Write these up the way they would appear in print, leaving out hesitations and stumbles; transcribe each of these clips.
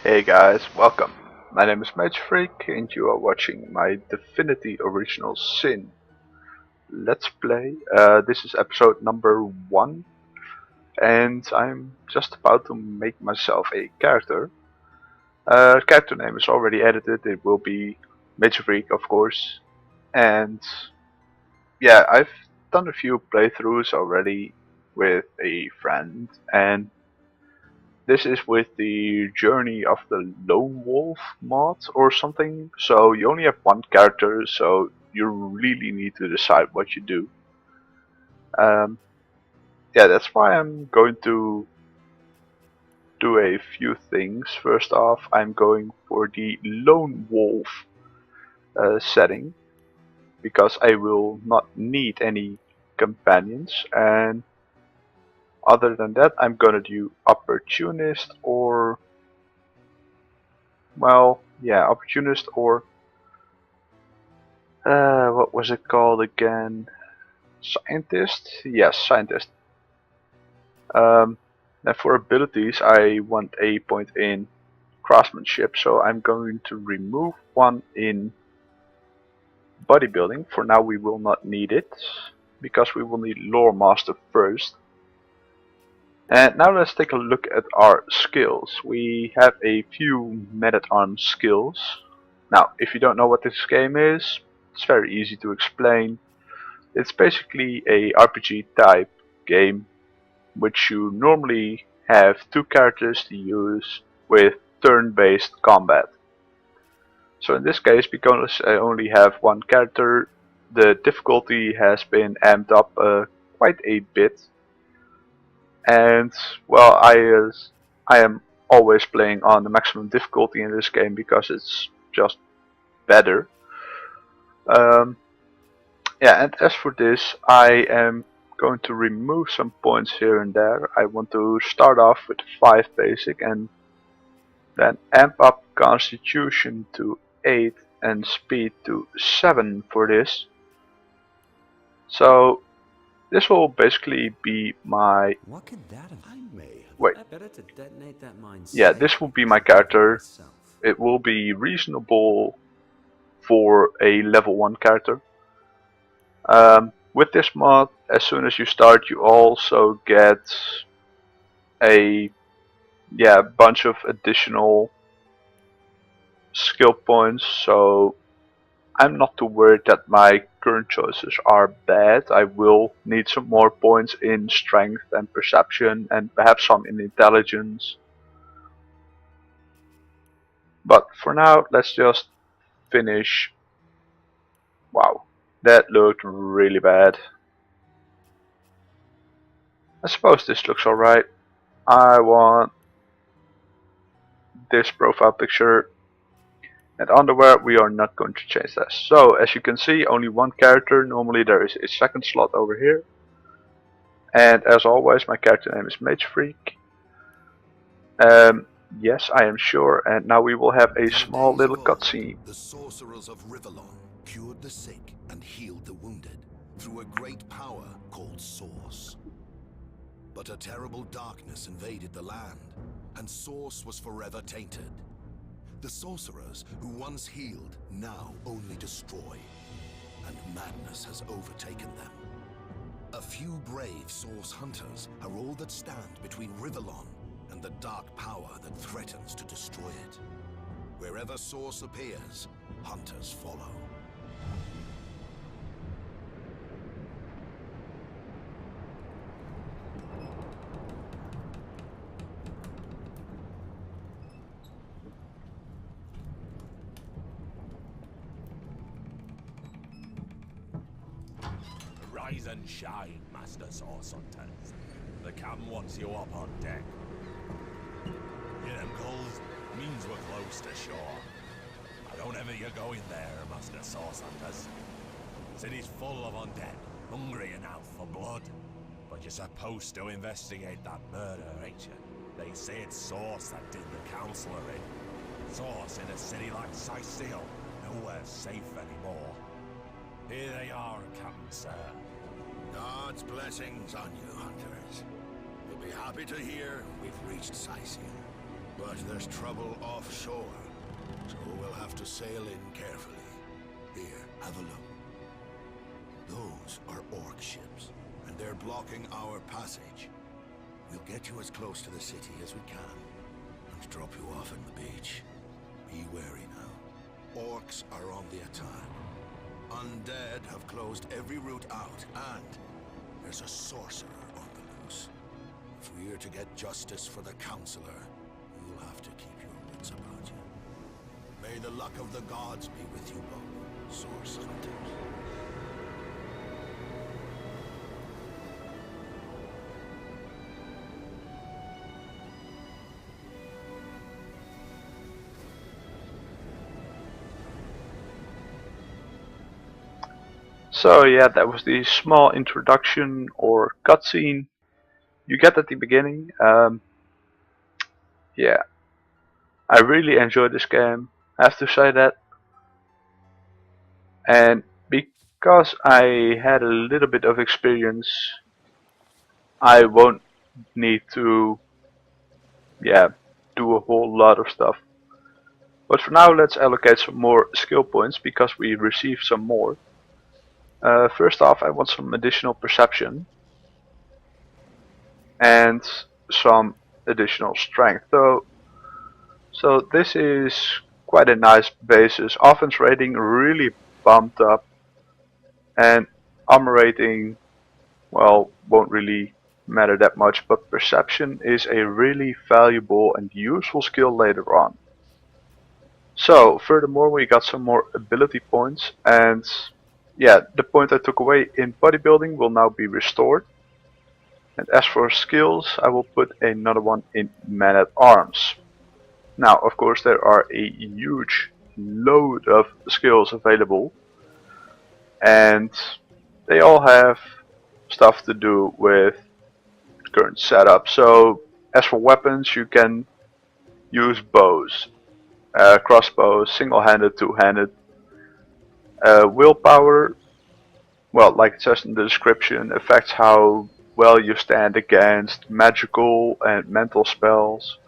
Hey guys, welcome. My name is Mage Freak and you are watching my Divinity Original Sin Let's Play. This is episode number 1 and I'm just about to make myself a character. Character name is already edited, it will be Mage Freak of course. And yeah, I've done a few playthroughs already with a friend, and this is with the Journey of the Lonewolf mod or something. So you only have one character, so you really need to decide what you do. Yeah, that's why I'm going to do a few things. First off, I'm going for the Lone Wolf setting, because I will not need any companions, and other than that I'm gonna do Opportunist or, well, yeah, Opportunist or what was it called again? Scientist? Yes, scientist. And for abilities, I want a point in craftsmanship, so I'm going to remove one in bodybuilding. For now, we will not need it because we will need lore master first. And now let's take a look at our skills. We have a few men-at-arms skills. Now, if you don't know what this game is, it's very easy to explain. It's basically a RPG type game, which you normally have two characters to use with turn-based combat. So in this case, because I only have one character, the difficulty has been amped up quite a bit. And well, I am always playing on the maximum difficulty in this game because it's just better. Yeah, and as for this, I am going to remove some points here and there. I want to start off with 5 basic and then amp up Constitution to 8 and Speed to 7 for this. So this will basically be my... What could that have been? Wait. Better to detonate that mine. Yeah, this will be my character. It will be reasonable for a level 1 character. With this mod, as soon as you start, you also get a bunch of additional skill points, so I'm not too worried that my current choices are bad. I will need some more points in strength and perception and perhaps some in intelligence. But for now, let's just finish. Wow, that looked really bad. I suppose this looks alright. I want this profile picture. And underwear, we are not going to change that. So, as you can see, only one character. Normally there is a second slot over here. And as always, my character name is Mage Freak. Yes, I am sure. And now we will have a small little cutscene. The sorcerers of Rivellon cured the sick and healed the wounded through a great power called Source. But a terrible darkness invaded the land, and Source was forever tainted. The sorcerers who once healed now only destroy, and madness has overtaken them. A few brave Source hunters are all that stand between Rivellon and the dark power that threatens to destroy it. Wherever Source appears, hunters follow. Rise and shine, Master Source Hunters. The captain wants you up on deck. Hear them calls? Means we're close to shore. I don't envy you going there, Master Source Hunters. City's full of undead, hungry and out for blood. But you're supposed to investigate that murder, ain't you? They say it's Source that did the counselor in. Source in a city like Sicil, nowhere safe anymore. Here they are, Captain Sir. God's blessings on you, hunters. You'll be happy to hear we've reached Sicil. But there's trouble offshore, so we'll have to sail in carefully. Here, have a look. Those are orc ships, and they're blocking our passage. We'll get you as close to the city as we can, and drop you off on the beach. Be wary now. Orcs are on the attack. Undead have closed every route out, and there's a sorcerer on the loose. If we're to get justice for the Counselor, you'll have to keep your wits about you. May the luck of the gods be with you both, Source Hunters. So yeah, that was the small introduction or cutscene you get at the beginning. Yeah, I really enjoyed this game, I have to say that. And because I had a little bit of experience, I won't need to, yeah, do a whole lot of stuff. But for now, let's allocate some more skill points because we received some more. First off, I want some additional perception and some additional strength. So this is quite a nice basis. Offense rating really bumped up, and armor rating, well, won't really matter that much, but perception is a really valuable and useful skill later on. So furthermore, we got some more ability points, and yeah, the point I took away in bodybuilding will now be restored. And as for skills, I will put another one in man-at-arms. Now, of course, there are a huge load of skills available, and they all have stuff to do with the current setup. So as for weapons, you can use bows, crossbows, single-handed, two-handed. Willpower, well, like it says in the description, affects how well you stand against magical and mental spells,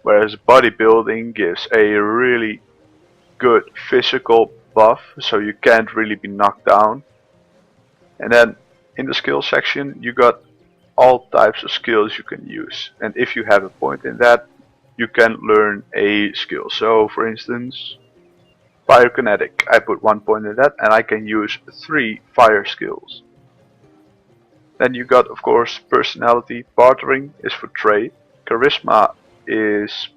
whereas bodybuilding gives a really good physical buff, so you can't really be knocked down. And then in the skill section you got all types of skills you can use, and if you have a point in that, you can learn a skill. So for instance, pyrokinetic, I put 1 point in that, and I can use 3 fire skills. Then you got, of course, personality. Bartering is for trade. Charisma is,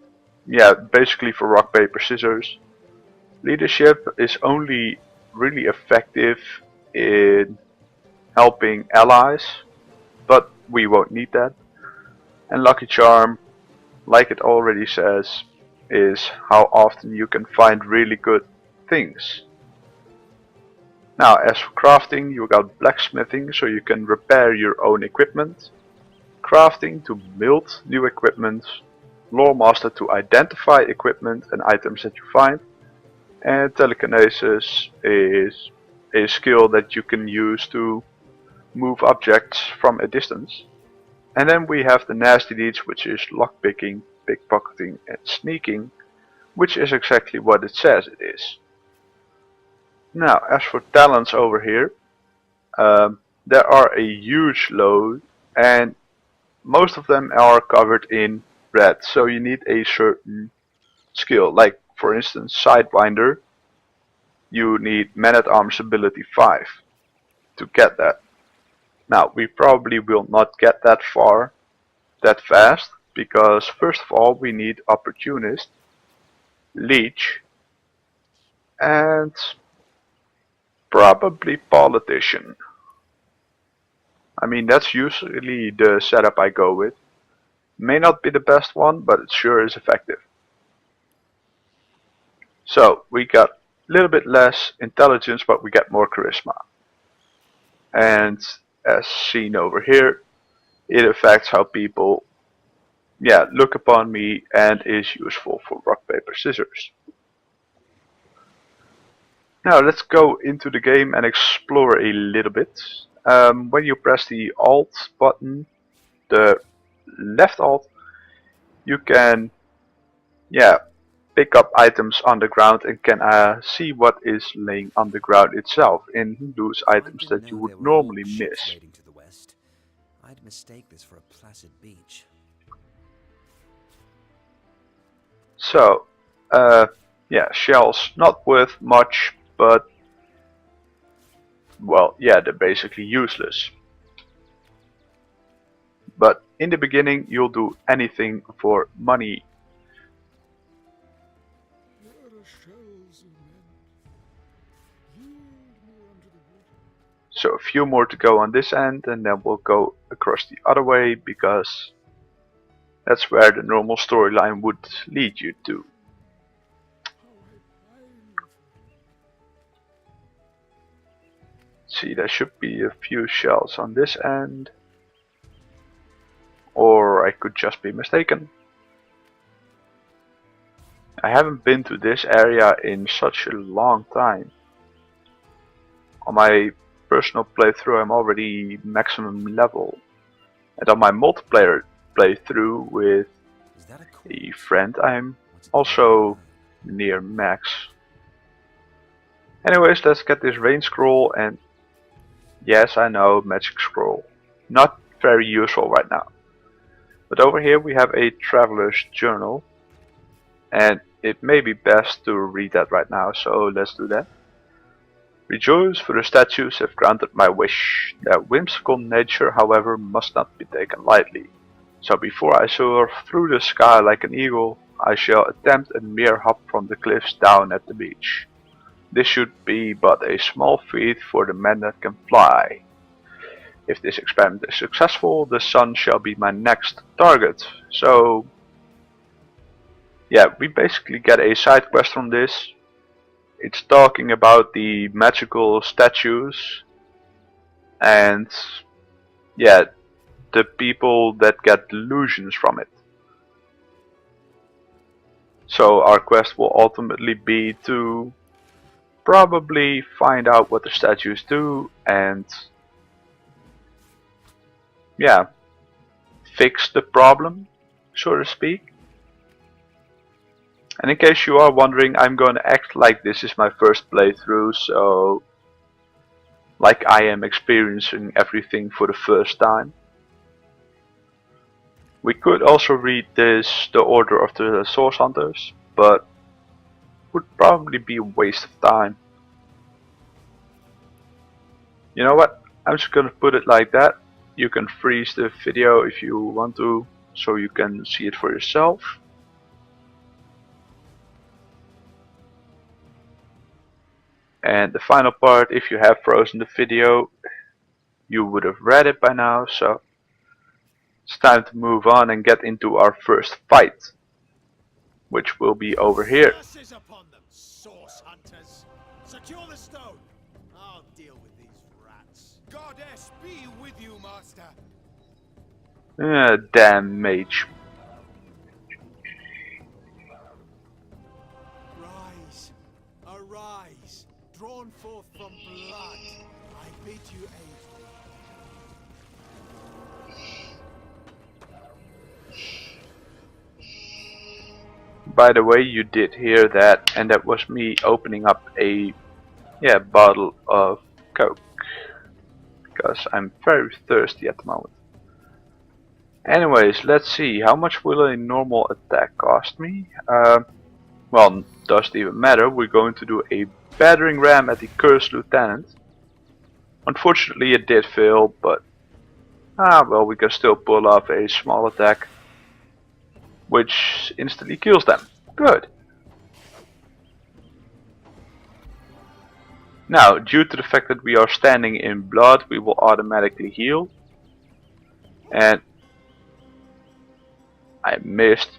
yeah, basically for rock, paper, scissors. Leadership is only really effective in helping allies, but we won't need that. And lucky charm, like it already says, is how often you can find really good things. Now, as for crafting, you got blacksmithing, so you can repair your own equipment. Crafting to build new equipment. Lore master to identify equipment and items that you find. And telekinesis is a skill that you can use to move objects from a distance. And then we have the nasty deeds, which is lockpicking, pickpocketing and sneaking, which is exactly what it says it is. Now, as for talents over here, there are a huge load, and most of them are covered in red, so you need a certain skill. Like for instance, Sidewinder, you need man-at-arms ability 5 to get that. Now, we probably will not get that far that fast, because first of all we need opportunist, leech, and probably politician. I mean, that's usually the setup I go with. May not be the best one, but it sure is effective. So we got a little bit less intelligence, but we get more charisma. And as seen over here, it affects how people, yeah, look upon me, and is useful for rock, paper, scissors. Now let's go into the game and explore a little bit. When you press the Alt button, the left Alt, you can yeah, pick up items on the ground and can see what is laying on the ground itself in loose If I items didn't that you know would there were more normally ships miss. raiding to the west, I'd mistake this for a placid beach. So, yeah, shells not worth much, but well, yeah, they're basically useless. But in the beginning, you'll do anything for money. So a few more to go on this end, and then we'll go across the other way, because that's where the normal storyline would lead you to. See, there should be a few shells on this end. Or I could just be mistaken. I haven't been to this area in such a long time. On my personal playthrough I'm already maximum level. And on my multiplayer playthrough with Is that a a corpse? friend I'm What's also near max. Anyways, let's get this rain scroll, and yes, I know, magic scroll. Not very useful right now. But over here we have a traveler's journal, and it may be best to read that right now, so let's do that. Rejoice, for the statues have granted my wish. Their whimsical nature, however, must not be taken lightly. So before I soar through the sky like an eagle, I shall attempt a mere hop from the cliffs down at the beach. This should be but a small feat for the men that can fly. If this experiment is successful, the sun shall be my next target. So, yeah, we basically get a side quest from this. It's talking about the magical statues and, yeah, the people that get delusions from it. So our quest will ultimately be to probably find out what the statues do and, yeah, fix the problem, so to speak. And in case you are wondering, I'm going to act like this is my first playthrough, so like I am experiencing everything for the first time. We could also read this, the order of the source hunters, but would probably be a waste of time. You know what? I'm just gonna put it like that. You can freeze the video if you want to, so you can see it for yourself. And the final part, if you have frozen the video, you would have read it by now, so it's time to move on and get into our first fight, which will be over here. Curses upon them, source hunters! Secure the stone! I'll deal with these rats. Goddess be with you, master! Damn mage. Rise, arise, drawn forth from blood. I bid you aid me. By the way, you did hear that, and that was me opening up a bottle of Coke, because I'm very thirsty at the moment. Anyways, let's see, how much will a normal attack cost me? Well, doesn't even matter, we're going to do a battering ram at the Cursed Lieutenant. Unfortunately it did fail, but well, we can still pull off a small attack, which instantly kills them. Good. Now, due to the fact that we are standing in blood, we will automatically heal. And I missed.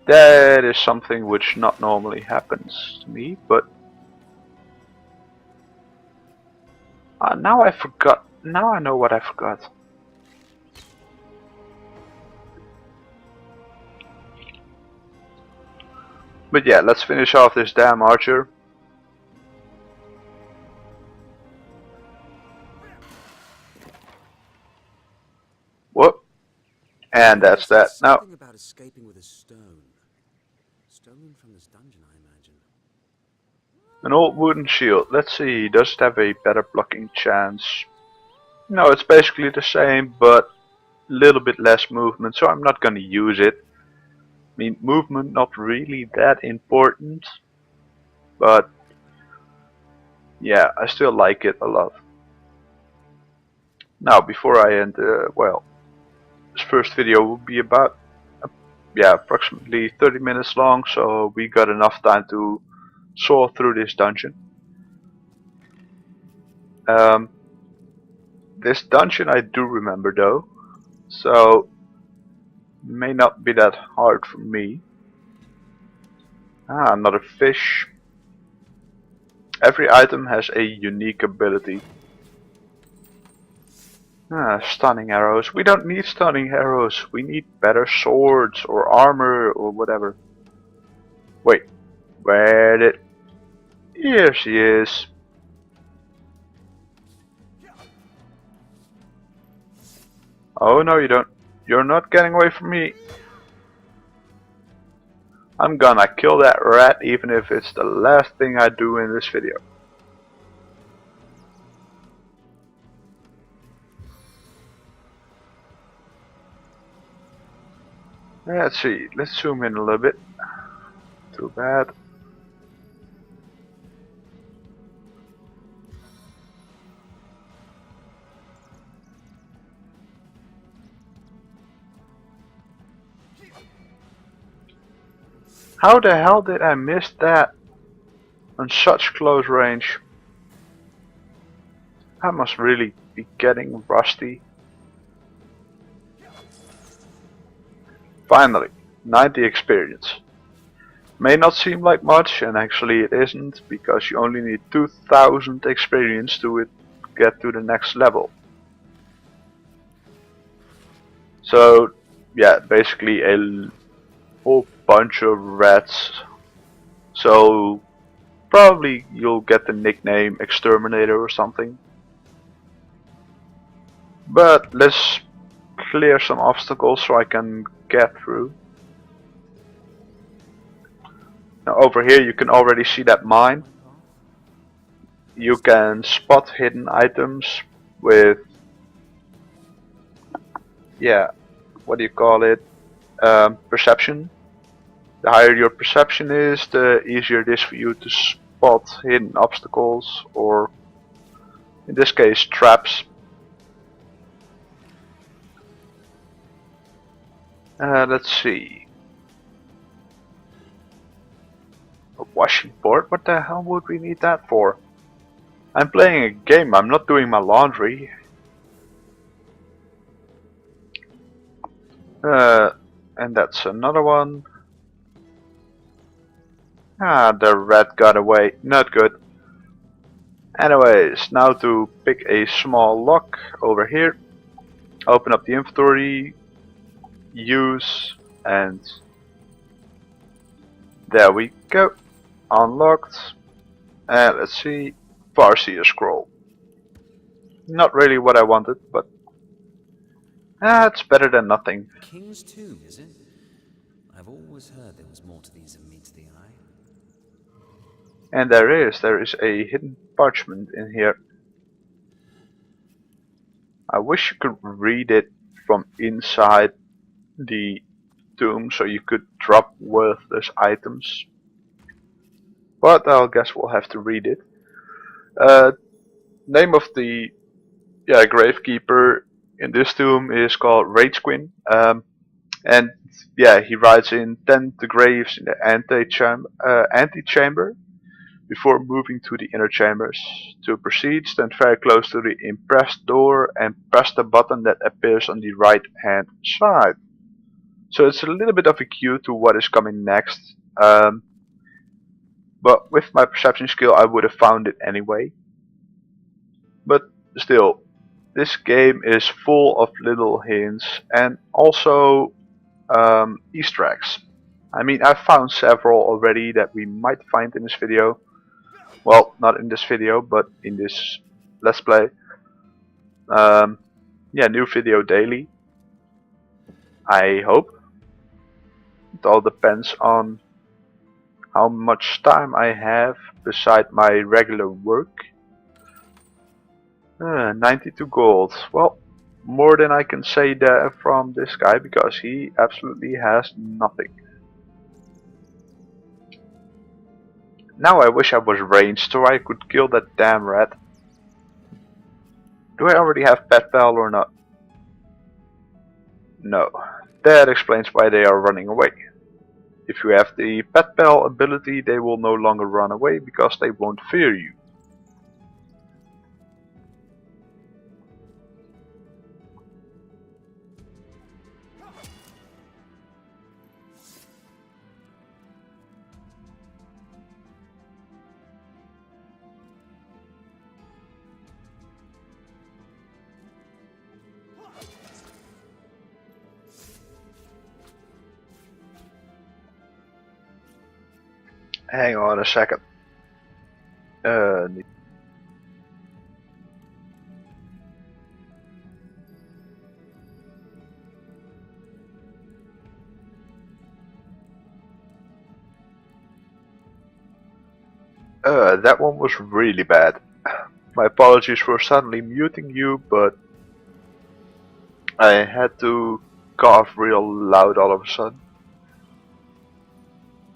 That is something which not normally happens to me, but now I forgot. Now I know what I forgot. But yeah, let's finish off this damn archer. Whoop. And that's that. Now, escaping with a stone. Stolen from this dungeon, I imagine. An old wooden shield. Let's see, does it have a better blocking chance? No, it's basically the same, but a little bit less movement, so I'm not gonna use it. I mean, movement not really that important, but yeah, I still like it a lot. Now, before I end, well, this first video will be about, yeah, approximately 30 minutes long, so we got enough time to saw through this dungeon. This dungeon I do remember though, so may not be that hard for me. Ah, another fish. Every item has a unique ability. Ah, stunning arrows. We don't need stunning arrows. We need better swords or armor or whatever. Wait, where did... Here she is. Oh no, you don't. You're not getting away from me. I'm gonna kill that rat even if it's the last thing I do in this video. Let's see, let's zoom in a little bit. Too bad. How the hell did I miss that on such close range? I must really be getting rusty. Finally, 90 experience. May not seem like much, and actually it isn't, because you only need 2000 experience to get to the next level. So, yeah, basically a whole bunch of rats. So, probably you'll get the nickname Exterminator or something. But let's clear some obstacles so I can get through. Now over here you can already see that mine. You can spot hidden items with, yeah, what do you call it? Perception. The higher your perception is, the easier it is for you to spot hidden obstacles, or in this case traps. Let's see. A washing board? What the hell would we need that for? I'm playing a game, I'm not doing my laundry. And that's another one. Ah, the rat got away. Not good. Anyways, now to pick a small lock over here. Open up the inventory. Use, and there we go. Unlocked. And let's see. Farseer scroll. Not really what I wanted, but it's better than nothing. King's tomb, is it? I've always heard there was more to these than meets the eye. And there is a hidden parchment in here. I wish you could read it from inside the tomb so you could drop worthless items. But I guess we'll have to read it. Name of the gravekeeper in this tomb is called Ragequin. And yeah, he rides in 10 to graves in the antechamber before moving to the inner chambers. To proceed, stand very close to the impressed door and press the button that appears on the right hand side. So it's a little bit of a cue to what is coming next. But with my perception skill I would have found it anyway. But still, this game is full of little hints and also Easter eggs. I mean, I've found several already that we might find in this video. Well, not in this video, but in this Let's Play. Yeah, new video daily. I hope. all depends on how much time I have beside my regular work. 92 gold. Well, more than I can say there from this guy because he absolutely has nothing. Now I wish I was ranged so I could kill that damn rat. Do I already have Pet Pal or not? No. That explains why they are running away. If you have the Pet Pal ability, they will no longer run away because they won't fear you. Hang on a second. That one was really bad. My apologies for suddenly muting you, but I had to cough real loud all of a sudden.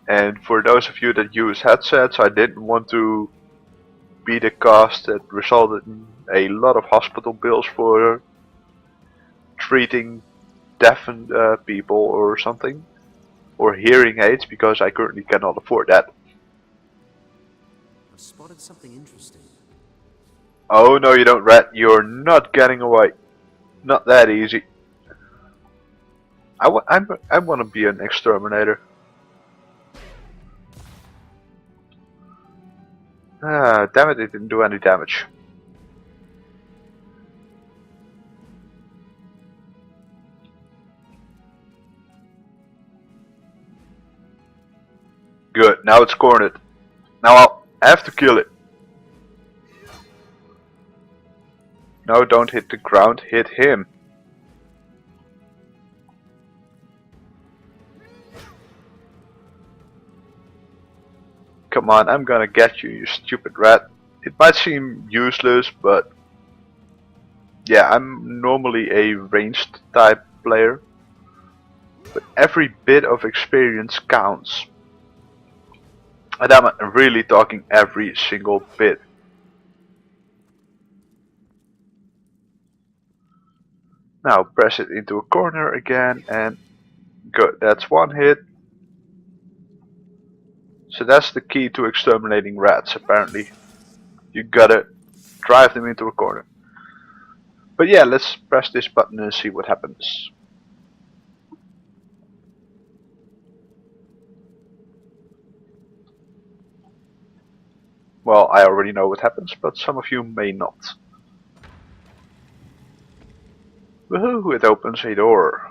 And for those of you that use headsets, I didn't want to be the cost that resulted in a lot of hospital bills for treating deafened people or something. Or hearing aids, because I currently cannot afford that. I've spotted something interesting. Oh no you don't, rat. You're not getting away. Not that easy. I want to be an exterminator. Ah, damn it didn't do any damage. Good, now it's cornered. Now I'll have to kill it. No, don't hit the ground, hit him. Come on, I'm gonna get you, you stupid rat. It might seem useless, but yeah, I'm normally a ranged type player. But every bit of experience counts. And I'm really talking every single bit. Now press it into a corner again and good, that's one hit. So that's the key to exterminating rats apparently. You gotta drive them into a corner. But yeah, let's press this button and see what happens. Well, I already know what happens, but some of you may not. Woohoo, it opens a door.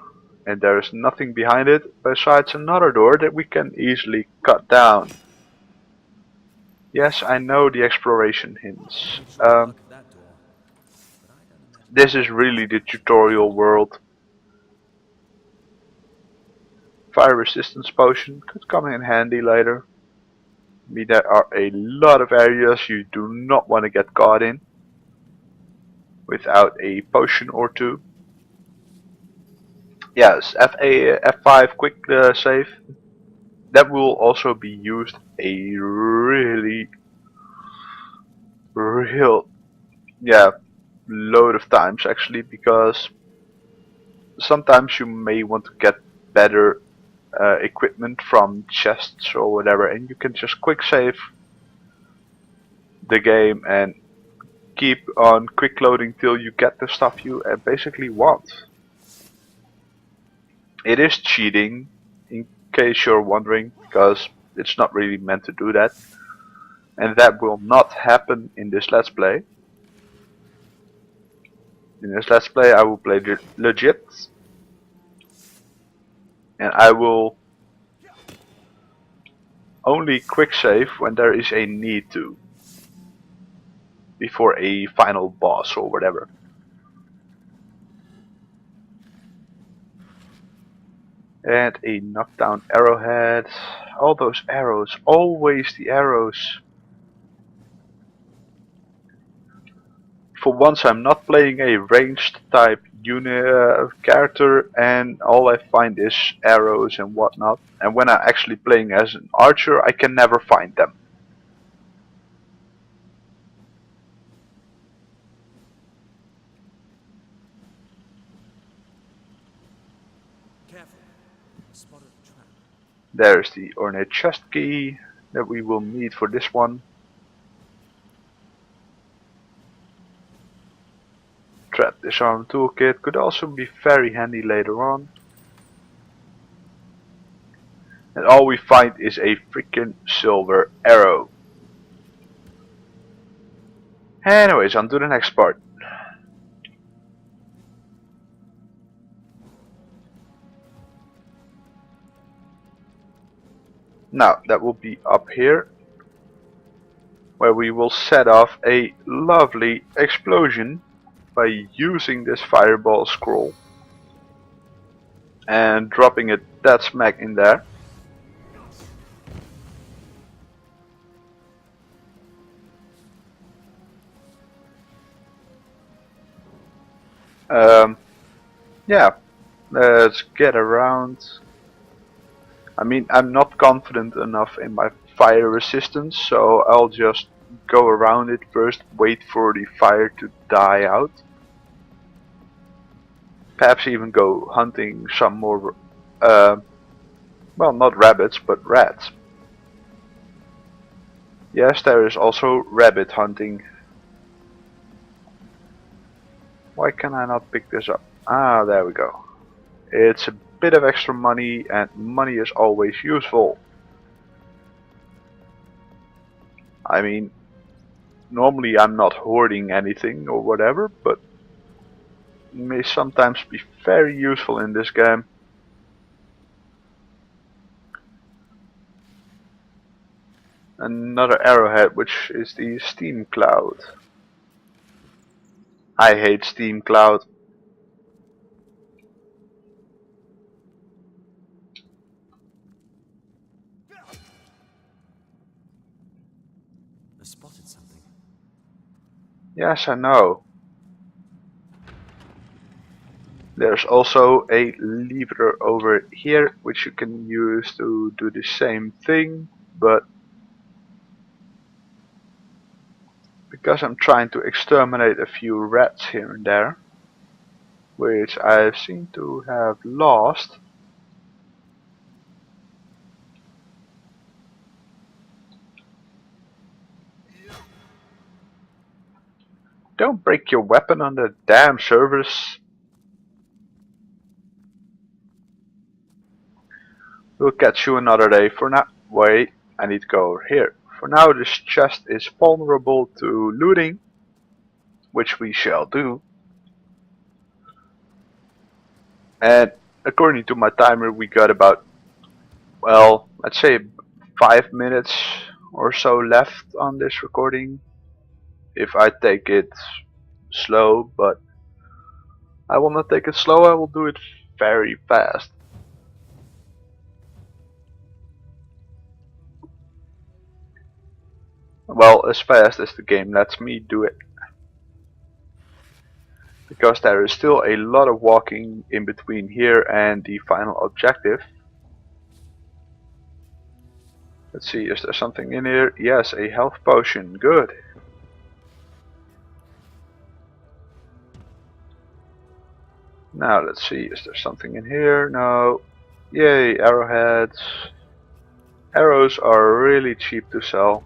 And there is nothing behind it besides another door that we can easily cut down. Yes, I know the exploration hints. This is really the tutorial world. Fire resistance potion could come in handy later. There are a lot of areas you do not want to get caught in without a potion or two. Yes, F5 quick save. That will also be used a real load of times actually, because sometimes you may want to get better equipment from chests or whatever, and you can just quick save the game and keep on quick loading till you get the stuff you basically want. It is cheating, in case you're wondering, because it's not really meant to do that, and that will not happen in this Let's Play. In this Let's Play I will play legit, and I will only quick save when there is a need to, before a final boss or whatever. And a knockdown arrowhead. All those arrows, always the arrows. For once I'm not playing a ranged type character and all I find is arrows and whatnot. And when I'm actually playing as an archer I can never find them. Careful. I spotted a trap. There's the ornate chest key that we will need for this one. Trap disarm toolkit could also be very handy later on. And all we find is a freaking silver arrow. Anyways, on to the next part. Now, that will be up here, where we will set off a lovely explosion by using this fireball scroll and dropping it dead smack in there. Yeah, let's get around. I mean, I'm not confident enough in my fire resistance, so I'll just go around it first, wait for the fire to die out. Perhaps even go hunting some more, well, not rabbits, but rats. Yes, there is also rabbit hunting. Why can I not pick this up? Ah, there we go. It's a bit of extra money, and money is always useful. I mean, normally I'm not hoarding anything or whatever, but it may sometimes be very useful in this game. Another arrowhead, which is the steam cloud. I hate steam cloud. I spotted something. Yes, I know. There's also a lever over here, which you can use to do the same thing, but because I'm trying to exterminate a few rats here and there, which I seem to have lost. Don't break your weapon on the damn service. We'll catch you another day. For now, wait, I need to go over here. For now, this chest is vulnerable to looting, which we shall do. And according to my timer, we got about, well, let's say 5 minutes or so left on this recording. If I take it slow, but I will not take it slow, I will do it very fast. Well, as fast as the game lets me do it. Because there is still a lot of walking in between here and the final objective. Let's see, is there something in here? Yes, a health potion, good. Now let's see, is there something in here? No. Yay, arrowheads. Arrows are really cheap to sell,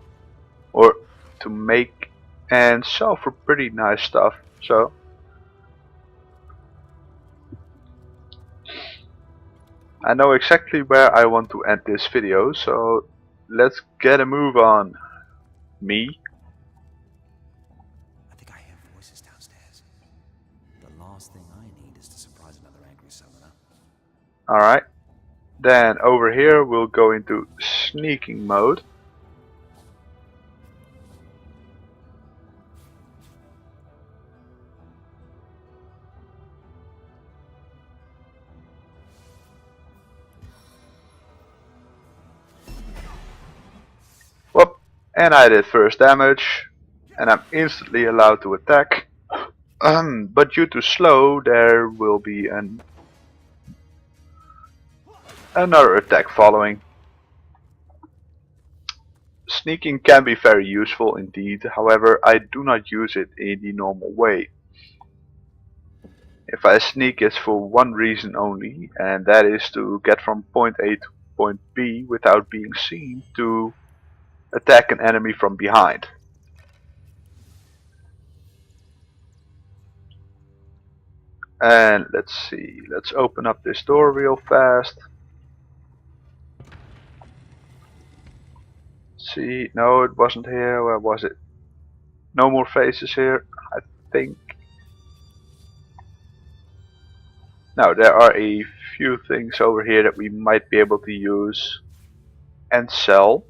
or to make, and sell for pretty nice stuff, so. I know exactly where I want to end this video, so let's get a move on. Me? I think I hear voices downstairs. The last thing I need is to surprise another angry summoner. Alright. Then over here we'll go into sneaking mode. And I did first damage, and I'm instantly allowed to attack. But due to slow, there will be another attack following. Sneaking can be very useful indeed, however I do not use it in the normal way. If I sneak, it's for one reason only, and that is to get from point A to point B without being seen to attack an enemy from behind. And let's see, let's open up this door real fast. See, no, it wasn't here. Where was it? No more faces here, I think. Now there are a few things over here that we might be able to use and sell.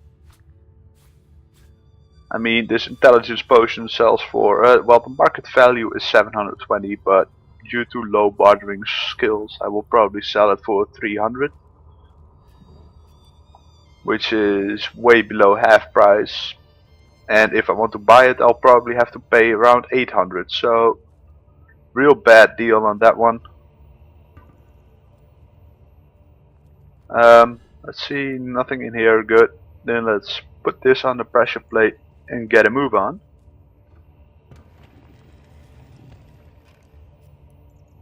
I mean, this intelligence potion sells for, well, the market value is 720, but due to low bartering skills I will probably sell it for 300. Which is way below half price, and if I want to buy it I'll probably have to pay around 800, so real bad deal on that one. Let's see, nothing in here, good. Then let's put this on the pressure plate and get a move on.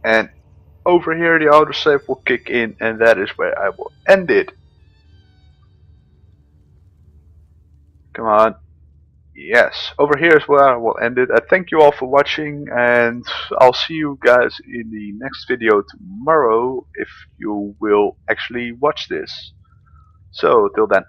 And over here the autosave will kick in, and that is where I will end it. Come on. Yes, over here is where I will end it. I thank you all for watching, and I'll see you guys in the next video tomorrow if you will actually watch this. So, till then.